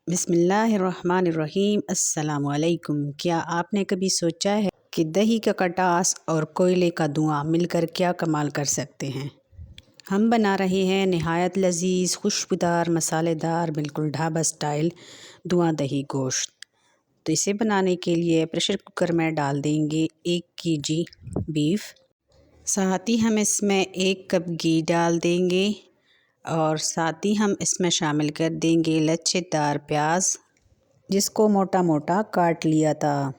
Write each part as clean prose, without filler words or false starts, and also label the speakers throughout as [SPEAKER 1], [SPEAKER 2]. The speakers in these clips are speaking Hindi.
[SPEAKER 1] बिस्मिल्लाहिर्रहमानिर्रहीम। अस्सलामुअलैकुम। क्या आपने कभी सोचा है कि दही का खटास और कोयले का धुआं मिलकर क्या कमाल कर सकते हैं। हम बना रहे हैं नहायत लजीज खुशबूदार मसालेदार बिल्कुल ढाबा स्टाइल धुआं दही गोश्त। तो इसे बनाने के लिए प्रेशर कुकर में डाल देंगे 1 kg बीफ। साथ ही हम इसमें 1 कप घी डाल देंगे और साथ ही हम इसमें शामिल कर देंगे लच्छेदार प्याज जिसको मोटा मोटा काट लिया था।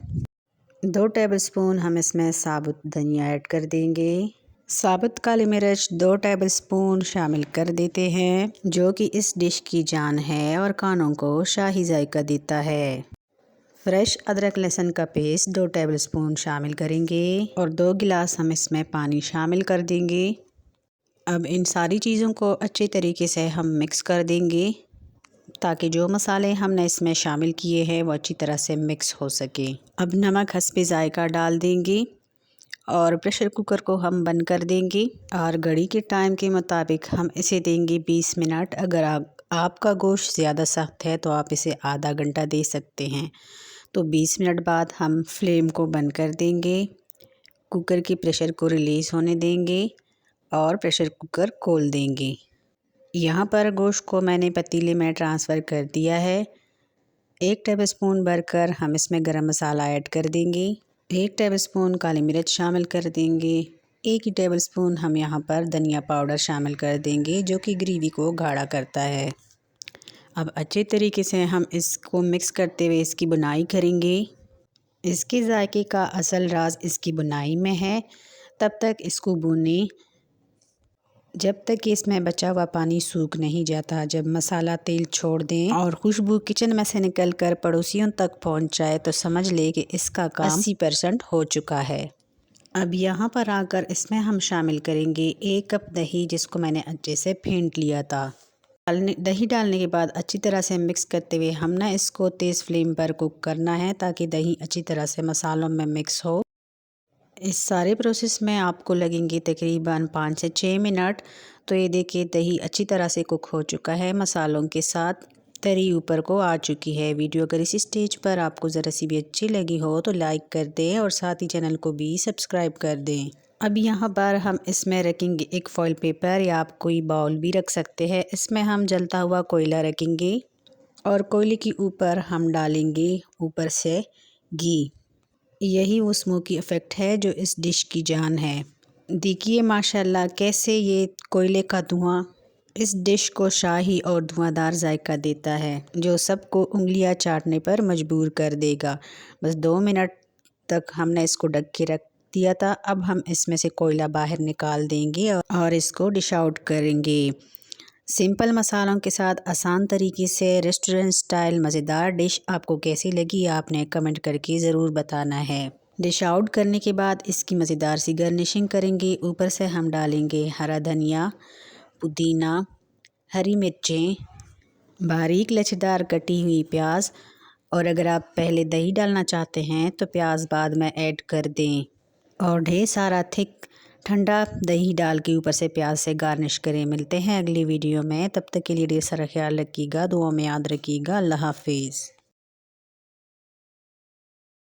[SPEAKER 1] 2 टेबलस्पून हम इसमें साबुत धनिया ऐड कर देंगे। साबुत काली मिर्च 2 टेबलस्पून शामिल कर देते हैं जो कि इस डिश की जान है और कानों को शाही जायका देता है। फ्रेश अदरक लहसुन का पेस्ट 2 टेबलस्पून शामिल करेंगे और 2 गिलास हम इसमें पानी शामिल कर देंगे। अब इन सारी चीज़ों को अच्छे तरीके से हम मिक्स कर देंगे ताकि जो मसाले हमने इसमें शामिल किए हैं वो अच्छी तरह से मिक्स हो सके। अब नमक हस्बे ज़ायका डाल देंगे और प्रेशर कुकर को हम बंद कर देंगे और घड़ी के टाइम के मुताबिक हम इसे देंगे 20 मिनट। अगर आपका गोश्त ज़्यादा सख्त है तो आप इसे आधा घंटा दे सकते हैं। तो 20 मिनट बाद हम फ्लेम को बंद कर देंगे, कुकर की प्रेशर को रिलीज़ होने देंगे और प्रेशर कुकर खोल देंगे। यहाँ पर गोश्त को मैंने पतीले में ट्रांसफ़र कर दिया है। 1 टेबलस्पून भरकर हम इसमें गरम मसाला ऐड कर देंगे। 1 टेबलस्पून काली मिर्च शामिल कर देंगे। 1 ही टेबलस्पून हम यहाँ पर धनिया पाउडर शामिल कर देंगे जो कि ग्रेवी को गाढ़ा करता है। अब अच्छे तरीके से हम इसको मिक्स करते हुए इसकी बुनाई करेंगे। इसके जायके का असल राज इसकी बुनाई में है। तब तक इसको भूनें जब तक कि इसमें बचा हुआ पानी सूख नहीं जाता। जब मसाला तेल छोड़ दें और खुशबू किचन में से निकल कर पड़ोसियों तक पहुंच जाए तो समझ ले कि इसका काम 80% हो चुका है। अब यहाँ पर आकर इसमें हम शामिल करेंगे 1 कप दही जिसको मैंने अच्छे से फेंट लिया था। दही डालने के बाद अच्छी तरह से मिक्स करते हुए हमने इसको तेज़ फ्लेम पर कुक करना है ताकि दही अच्छी तरह से मसालों में मिक्स हो। इस सारे प्रोसेस में आपको लगेंगे तकरीबन 5 से 6 मिनट। तो ये देखिए दही अच्छी तरह से कुक हो चुका है, मसालों के साथ तरी ऊपर को आ चुकी है। वीडियो अगर इसी स्टेज पर आपको ज़रा सी भी अच्छी लगी हो तो लाइक कर दें और साथ ही चैनल को भी सब्सक्राइब कर दें। अब यहाँ पर हम इसमें रखेंगे एक फॉइल पेपर या आप कोई बाउल भी रख सकते हैं। इसमें हम जलता हुआ कोयला रखेंगे और कोयले के ऊपर हम डालेंगे ऊपर से घी। यही वो स्मोकी इफ़ेक्ट है जो इस डिश की जान है। देखिए माशाल्लाह कैसे ये कोयले का धुआं इस डिश को शाही और धुआंधार जायका देता है जो सबको उंगलियां चाटने पर मजबूर कर देगा। बस 2 मिनट तक हमने इसको ढक के रख दिया था। अब हम इसमें से कोयला बाहर निकाल देंगे और इसको डिश आउट करेंगे। सिंपल मसालों के साथ आसान तरीके से रेस्टोरेंट स्टाइल मज़ेदार डिश आपको कैसी लगी आपने कमेंट करके ज़रूर बताना है। डिश आउट करने के बाद इसकी मज़ेदार सी गार्निशिंग करेंगे। ऊपर से हम डालेंगे हरा धनिया, पुदीना, हरी मिर्चें, बारीक लच्छेदार कटी हुई प्याज और अगर आप पहले दही डालना चाहते हैं तो प्याज बाद में ऐड कर दें और ढेर सारा थिक ठंडा दही डाल के ऊपर से प्याज से गार्निश करें। मिलते हैं अगली वीडियो में, तब तक के लिए ढेर सारा ख्याल रखिएगा, दुआ में याद रखिएगा। अल्लाह हाफिज़।